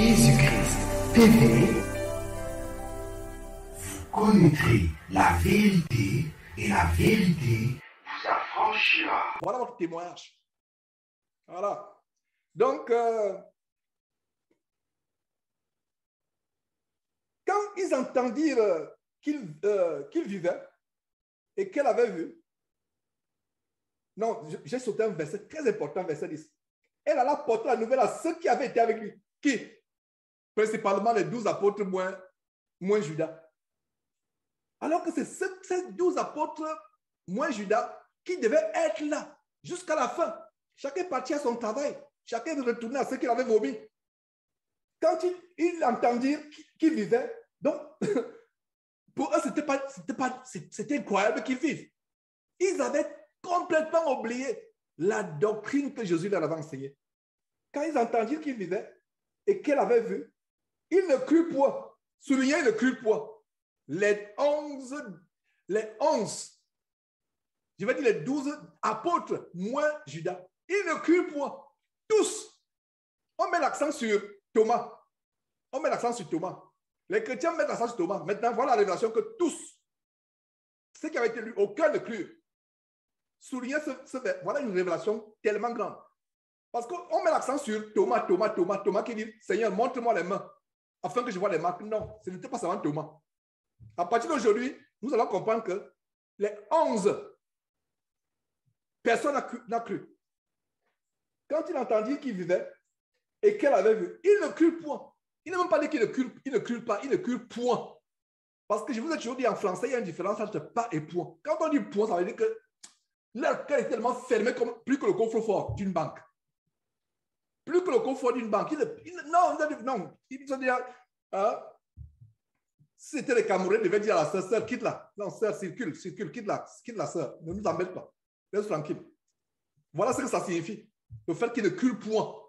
Jésus-Christ TV, vous connaîtrez la vérité et la vérité vous affranchira. Voilà votre témoignage. Voilà. Donc, quand ils entendirent qu'il vivait et qu'elle avait vu, non, j'ai sauté un verset très important, verset 10. Elle alla porter la nouvelle à ceux qui avaient été avec lui. Qui? Principalement les 12 apôtres moins Judas. Alors que c'est ces 12 apôtres moins Judas qui devaient être là jusqu'à la fin. Chacun partit à son travail. Chacun retournait à ce qu'il avait vomi. Quand ils entendirent qu'il vivait, donc pour eux, c'était incroyable qu'ils vivent. Ils avaient complètement oublié la doctrine que Jésus leur avait enseignée. Quand ils entendirent qu'il vivait et qu'elle avait vu, ils ne crurent point. Soulignez, ils ne crurent point. Les 11, je vais dire les 12 apôtres, moins Judas, ils ne crurent point. Tous. On met l'accent sur Thomas. On met l'accent sur Thomas. Les chrétiens mettent l'accent sur Thomas. Maintenant, voilà la révélation que tous, ceux qui avaient été lus, aucun ne crurent. Soulignez voilà une révélation tellement grande. Parce qu'on met l'accent sur Thomas qui dit, Seigneur, montre-moi les mains, afin que je vois les marques. Non, ce n'était pas seulement Thomas. À partir d'aujourd'hui, nous allons comprendre que les 11 personnes n'a cru. Quand il entendit qu'il vivait et qu'elle avait vu, il ne crut point. Il n'a même pas dit qu'il ne crut pas, il ne crut point. Parce que je vous ai toujours dit en français, il y a une différence entre pas et point. Quand on dit point, ça veut dire que leur cœur est tellement fermé comme plus que le coffre-fort d'une banque. Plus que le coffre-fort d'une banque. Non. Ils ont dit, si c'était les Camerounais, ils devaient dire à la sœur, quitte là. Non, sœur, circule, quitte la sœur. Ne nous embête pas. Laisse tranquille. Voilà ce que ça signifie. Le fait qu'ils ne crurent point.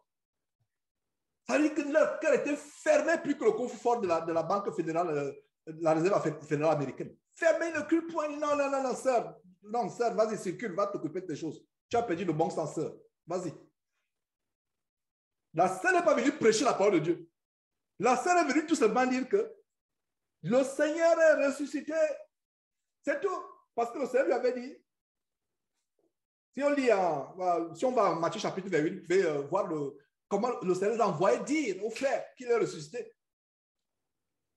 Ça veut dire que leur cœur était fermé plus que le coffre-fort de la Banque fédérale, la Réserve fédérale américaine. Fermé, ils ne crurent point. Non, sœur. Non, sœur, vas-y, circule, va t'occuper de tes choses. Tu as perdu le bon sens, sœur. Vas-y. La sœur n'est pas venue prêcher la parole de Dieu. La sœur est venue tout simplement dire que le Seigneur est ressuscité. C'est tout. Parce que le Seigneur lui avait dit, si on va en Matthieu chapitre 28, vous pouvez voir comment le Seigneur a envoyé dire aux frères qu'il est ressuscité.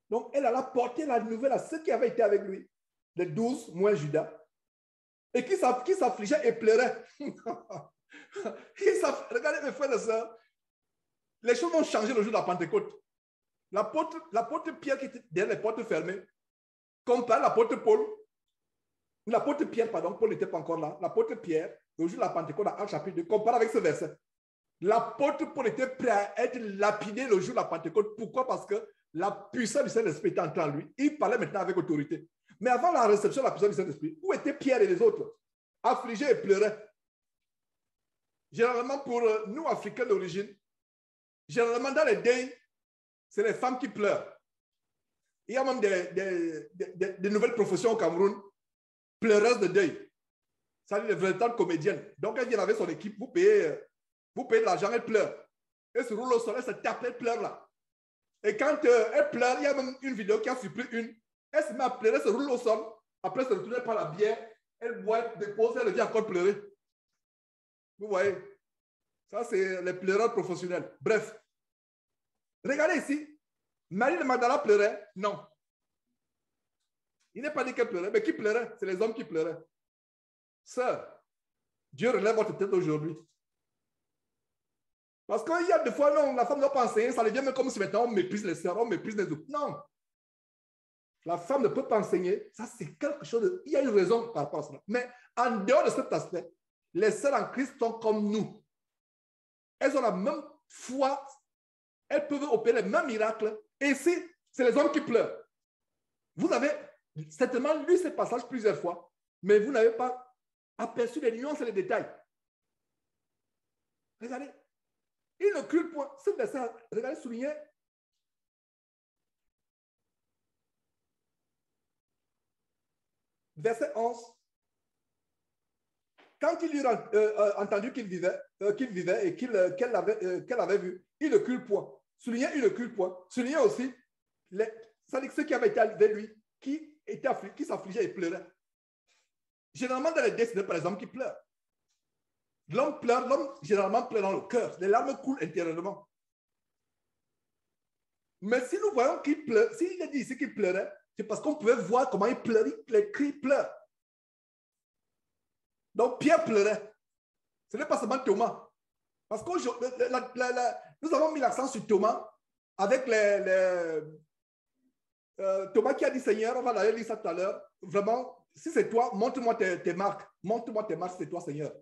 Donc, elle a porté la nouvelle à ceux qui avaient été avec lui, les 12 moins Judas, et qui s'affligeaient et pleuraient. Regardez mes frères et sœurs, les choses vont changer le jour de la Pentecôte. L'apôtre Pierre qui était derrière les portes fermées, compare l'apôtre Paul, l'apôtre Pierre, pardon, Paul n'était pas encore là, l'apôtre Pierre, le jour de la Pentecôte, dans Actes chapitre 2, compare avec ce verset. L'apôtre Paul était prêt à être lapidé le jour de la Pentecôte. Pourquoi? Parce que la puissance du Saint-Esprit était entrée en lui. Il parlait maintenant avec autorité. Mais avant la réception de la puissance du Saint-Esprit, où étaient Pierre et les autres? Affligés et pleuraient. Généralement, pour nous, Africains d'origine, généralement dans les deuils, c'est les femmes qui pleurent. Il y a même des nouvelles professions au Cameroun, pleureuses de deuil. Ça dit les véritables comédiennes. Donc, elle vient avec son équipe, vous payez de l'argent, elle pleure. Elle se roule au sol, elle se tape, elle pleure là. Et quand elle pleure, il y a même une vidéo qui a surpris une. Elle se met à pleurer, elle se roule au sol. Après, elle se retourne par la bière. Elle boit, dépose, elle vient encore pleurer. Vous voyez? Ça, c'est les pleureurs professionnels. Bref. Regardez ici. Marie de Magdala pleurait? Non. Il n'est pas dit qu'elle pleurait. Mais qui pleurait? C'est les hommes qui pleuraient. Sœur, Dieu relève votre tête aujourd'hui. Parce qu'il y a des fois, non, la femme ne doit pas enseigner, ça devient même comme si maintenant on méprise les sœurs, on méprise les autres. Non. La femme ne peut pas enseigner, ça c'est quelque chose de... Il y a une raison par rapport à cela. Mais en dehors de cet aspect, les sœurs en Christ sont comme nous. Elles ont la même foi, elles peuvent opérer les mêmes miracles. Et ici, c'est les hommes qui pleurent. Vous avez certainement lu ce passage plusieurs fois, mais vous n'avez pas aperçu les nuances et les détails. Regardez. Il ne crut point. Ce verset, regardez, souligné. Verset 11. Quand il eut entendu qu'il vivait et qu'elle avait vu, il ne crut point. soulignait une cul point, soulignait aussi ceux qui avaient été avec lui, qui s'affligeaient et pleuraient. Généralement, dans les deuils, c'est par exemple qui pleure. L'homme pleure, l'homme généralement pleure dans le cœur. Les larmes coulent intérieurement. Mais si nous voyons qu'il pleure, s'il est dit ici qu'il pleurait, c'est parce qu'on pouvait voir comment il pleurait, les cris pleurent. Donc Pierre pleurait. Ce n'est pas seulement Thomas. Parce que nous avons mis l'accent sur Thomas avec Thomas qui a dit Seigneur, on va aller lire ça tout à l'heure. Vraiment, si c'est toi, montre-moi tes marques. Montre-moi tes marques, c'est toi, Seigneur.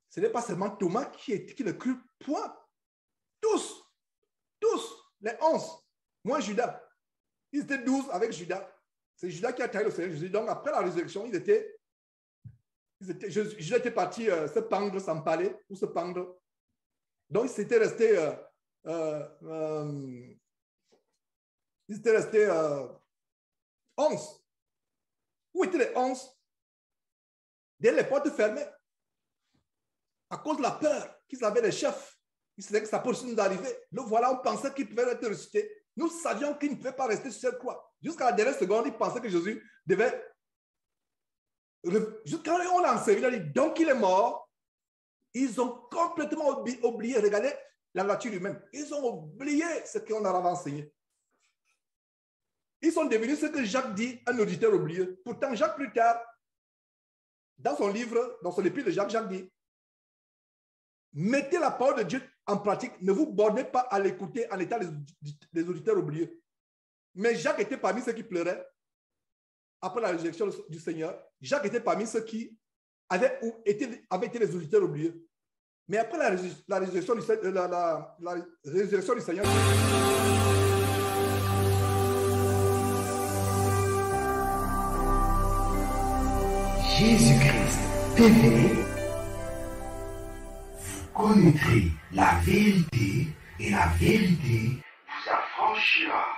Ce n'est pas seulement Thomas qui ne crut point. Tous, les 11, moins Judas. Ils étaient 12 avec Judas. C'est Judas qui a trahi le Seigneur Jésus. Donc, après la résurrection, Judas était parti se pendre, s'empaler ou se pendre. Donc, ils étaient restés 11. Où étaient les 11? Dès les portes fermées. À cause de la peur qu'ils avaient les chefs. Ils savaient que ça peut nous arriver. Le voilà, on pensait qu'il pouvait être ressuscité. Nous savions qu'il ne pouvait pas rester sur cette croix. Jusqu'à la dernière seconde, ils pensaient que Jésus devait... Quand on l'a enseigné, il a dit, donc il est mort. Ils ont complètement oublié. Regardez la nature humaine. Ils ont oublié ce qu'on leur avait enseigné. Ils sont devenus ce que Jacques dit, un auditeur oublié. Pourtant, Jacques, plus tard, dans son livre, dans son épître de Jacques, Jacques dit, mettez la parole de Dieu en pratique. Ne vous bornez pas à l'écouter en étant des auditeurs oubliés. Mais Jacques était parmi ceux qui pleuraient après la résurrection du Seigneur. Jacques était parmi ceux qui avaient été les auditeurs oubliés. Mais après la résurrection du Seigneur, Jésus-Christ TV, vous connaîtrez la vérité et la vérité vous affranchira.